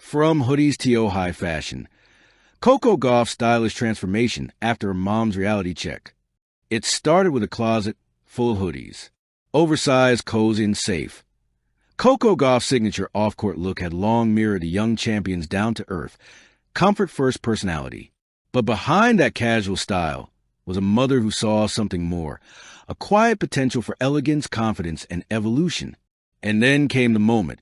From hoodies to high fashion. Coco Gauff's stylish transformation after her mom's reality check. It started with a closet full of hoodies. Oversized, cozy, and safe. Coco Gauff's signature off-court look had long mirrored the young champion's down-to-earth, comfort-first personality. But behind that casual style was a mother who saw something more, a quiet potential for elegance, confidence, and evolution. And then came the moment.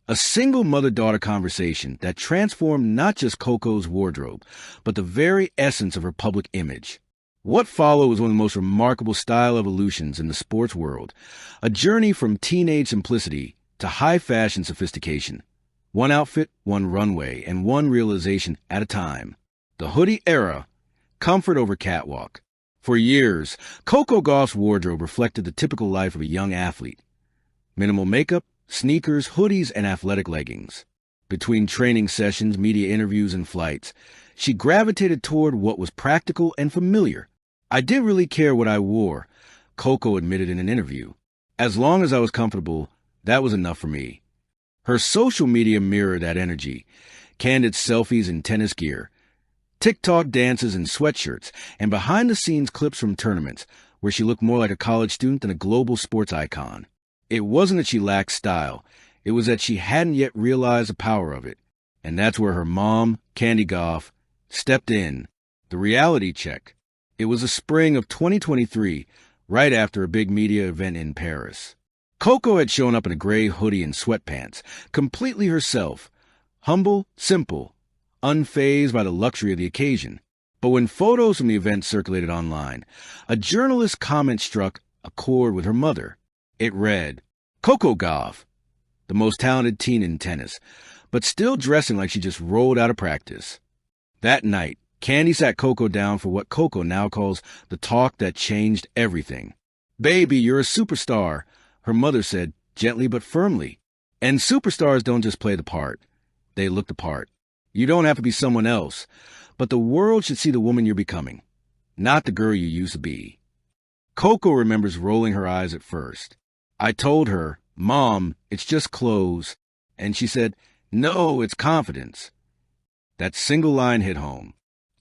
A single mother-daughter conversation that transformed not just Coco's wardrobe, but the very essence of her public image. What followed was one of the most remarkable style evolutions in the sports world, a journey from teenage simplicity to high-fashion sophistication. One outfit, one runway, and one realization at a time. The hoodie era, comfort over catwalk. For years, Coco Gauff's wardrobe reflected the typical life of a young athlete. Minimal makeup, sneakers, hoodies, and athletic leggings. Between training sessions, media interviews, and flights, she gravitated toward what was practical and familiar. "I didn't really care what I wore," Coco admitted in an interview. "As long as I was comfortable, that was enough for me." Her social media mirrored that energy. Candid selfies in tennis gear, TikTok dances in sweatshirts, and behind-the-scenes clips from tournaments where she looked more like a college student than a global sports icon. It wasn't that she lacked style. It was that she hadn't yet realized the power of it. And that's where her mom, Coco Gauff, stepped in. The reality check. It was the spring of 2023, right after a big media event in Paris. Coco had shown up in a gray hoodie and sweatpants, completely herself. Humble, simple, unfazed by the luxury of the occasion. But when photos from the event circulated online, a journalist's comment struck a chord with her mother. It read, "Coco Gauff, the most talented teen in tennis, but still dressing like she just rolled out of practice." That night, Candy sat Coco down for what Coco now calls the talk that changed everything. "Baby, you're a superstar," her mother said, gently but firmly. And superstars don't just play the part. They look the part. You don't have to be someone else, but the world should see the woman you're becoming, not the girl you used to be. Coco remembers rolling her eyes at first. "I told her, 'Mom, it's just clothes.' And she said, 'No, it's confidence.'" That single line hit home.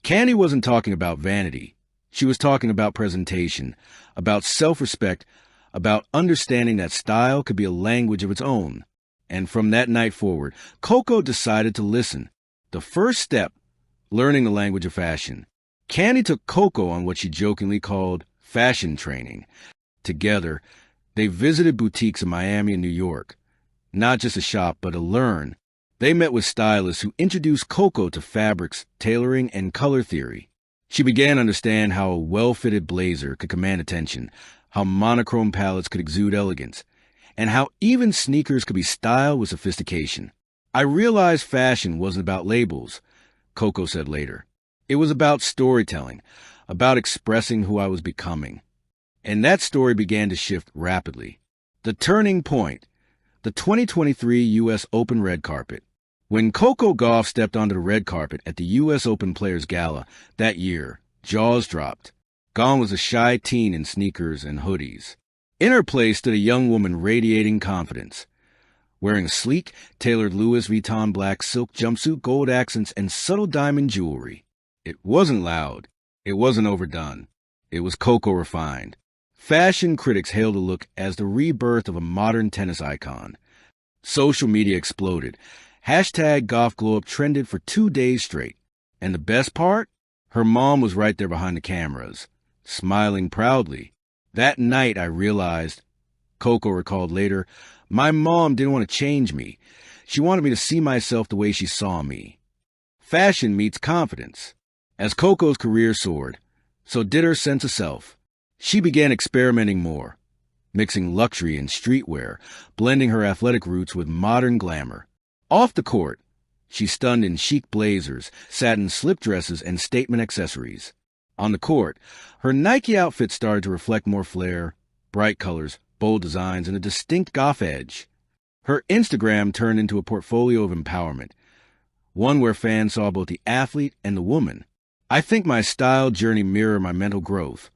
Candy wasn't talking about vanity. She was talking about presentation, about self-respect, about understanding that style could be a language of its own. And from that night forward, Coco decided to listen. The first step, learning the language of fashion. Candy took Coco on what she jokingly called fashion training. Together, they visited boutiques in Miami and New York. Not just to shop, but to learn. They met with stylists who introduced Coco to fabrics, tailoring, and color theory. She began to understand how a well-fitted blazer could command attention, how monochrome palettes could exude elegance, and how even sneakers could be styled with sophistication. "I realized fashion wasn't about labels," Coco said later. "It was about storytelling, about expressing who I was becoming." And that story began to shift rapidly. The turning point, the 2023 U.S. Open red carpet. When Coco Gauff stepped onto the red carpet at the U.S. Open Players Gala that year, jaws dropped. Gone was a shy teen in sneakers and hoodies. In her place stood a young woman radiating confidence. Wearing a sleek, tailored Louis Vuitton black silk jumpsuit, gold accents, and subtle diamond jewelry. It wasn't loud. It wasn't overdone. It was Coco refined. Fashion critics hailed the look as the rebirth of a modern tennis icon. Social media exploded. Hashtag Gauff Glow Up trended for 2 days straight. And the best part? Her mom was right there behind the cameras, smiling proudly. "That night I realized," Coco recalled later, "my mom didn't want to change me. She wanted me to see myself the way she saw me." Fashion meets confidence. As Coco's career soared, so did her sense of self. She began experimenting more, mixing luxury and streetwear, blending her athletic roots with modern glamour. Off the court, she stunned in chic blazers, satin slip dresses, and statement accessories. On the court, her Nike outfit started to reflect more flair, bright colors, bold designs, and a distinct Gauff edge. Her Instagram turned into a portfolio of empowerment, one where fans saw both the athlete and the woman. "I think my style journey mirrored my mental growth,"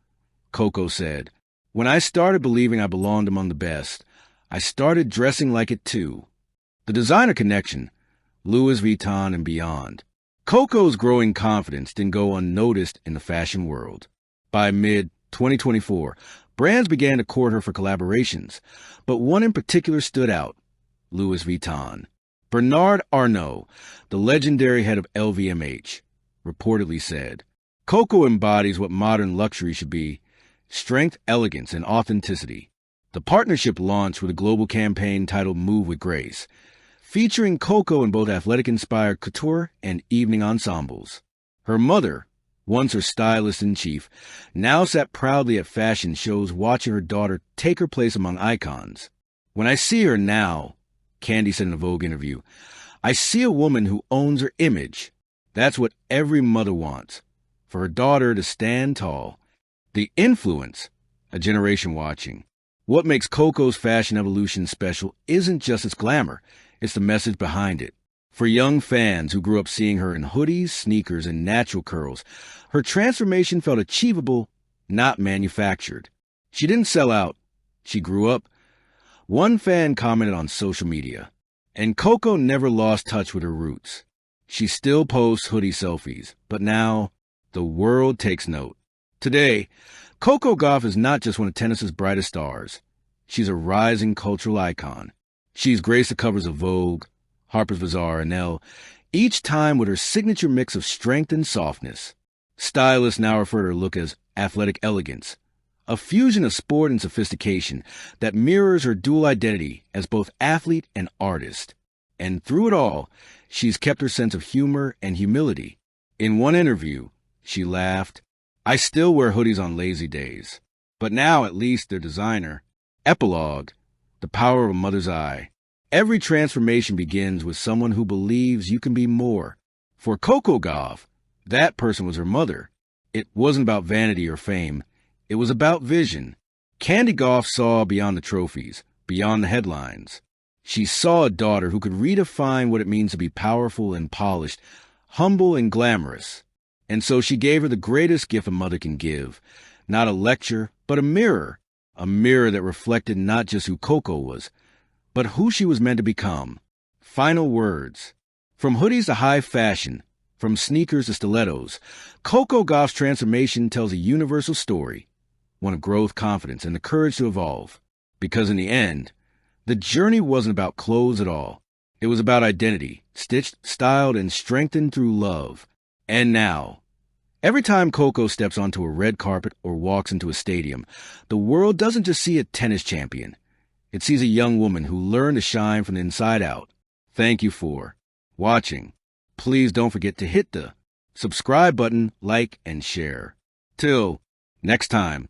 Coco said. "When I started believing I belonged among the best, I started dressing like it too." The designer connection, Louis Vuitton, and beyond. Coco's growing confidence didn't go unnoticed in the fashion world. By mid-2024, brands began to court her for collaborations, but one in particular stood out: Louis Vuitton. Bernard Arnault, the legendary head of LVMH, reportedly said, "Coco embodies what modern luxury should be: strength, elegance, and authenticity." The partnership launched with a global campaign titled Move with Grace, featuring Coco in both athletic-inspired couture and evening ensembles. Her mother, once her stylist-in-chief, now sat proudly at fashion shows watching her daughter take her place among icons. "When I see her now," Candy said in a Vogue interview, "I see a woman who owns her image. That's what every mother wants, for her daughter to stand tall." The influence, a generation watching. What makes Coco's fashion evolution special isn't just its glamour, it's the message behind it. For young fans who grew up seeing her in hoodies, sneakers, and natural curls, her transformation felt achievable, not manufactured. She didn't sell out. She grew up. One fan commented on social media, "And Coco never lost touch with her roots. She still posts hoodie selfies, but now the world takes note." Today, Coco Gauff is not just one of tennis's brightest stars. She's a rising cultural icon. She's graced the covers of Vogue, Harper's Bazaar, and Elle, each time with her signature mix of strength and softness. Stylists now refer to her look as athletic elegance, a fusion of sport and sophistication that mirrors her dual identity as both athlete and artist. And through it all, she's kept her sense of humor and humility. In one interview, she laughed, "I still wear hoodies on lazy days, but now at least they're designer." Epilogue: the power of a mother's eye. Every transformation begins with someone who believes you can be more. For Coco Gauff, that person was her mother. It wasn't about vanity or fame. It was about vision. Candy Gauff saw beyond the trophies, beyond the headlines. She saw a daughter who could redefine what it means to be powerful and polished, humble and glamorous. And so she gave her the greatest gift a mother can give. Not a lecture, but a mirror. A mirror that reflected not just who Coco was, but who she was meant to become. Final words. From hoodies to high fashion, from sneakers to stilettos, Coco Gauff's transformation tells a universal story. One of growth, confidence, and the courage to evolve. Because in the end, the journey wasn't about clothes at all. It was about identity, stitched, styled, and strengthened through love. And now, every time Coco steps onto a red carpet or walks into a stadium, the world doesn't just see a tennis champion. It sees a young woman who learned to shine from the inside out. Thank you for watching. Please don't forget to hit the subscribe button, like, and share. Till next time.